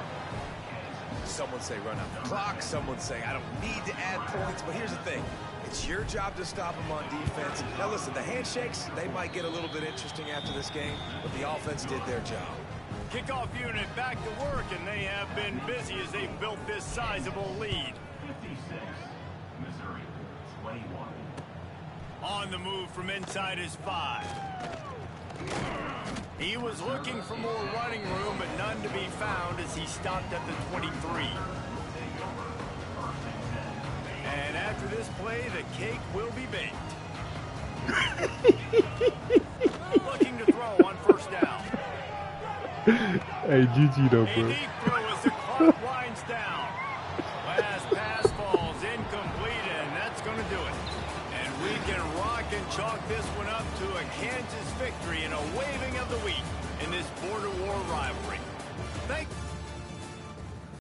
Some would say run out the clock. Some would say I don't need to add points. But here's the thing. It's your job to stop them on defense. Now, listen, the handshakes, they might get a little bit interesting after this game, but the offense did their job. Kickoff unit back to work, and they have been busy as they've built this sizable lead. 56, Missouri, 21. On the move from inside his 5. He was looking for more running room, but none to be found as he stopped at the 23. And after this play, the cake will be baked. Looking to throw on first down. Hey, GG though, A bro. deep throw as the clock winds down. Last pass falls incomplete, and that's going to do it. And we can rock and chalk this one up to a Kansas victory in a waving of the week.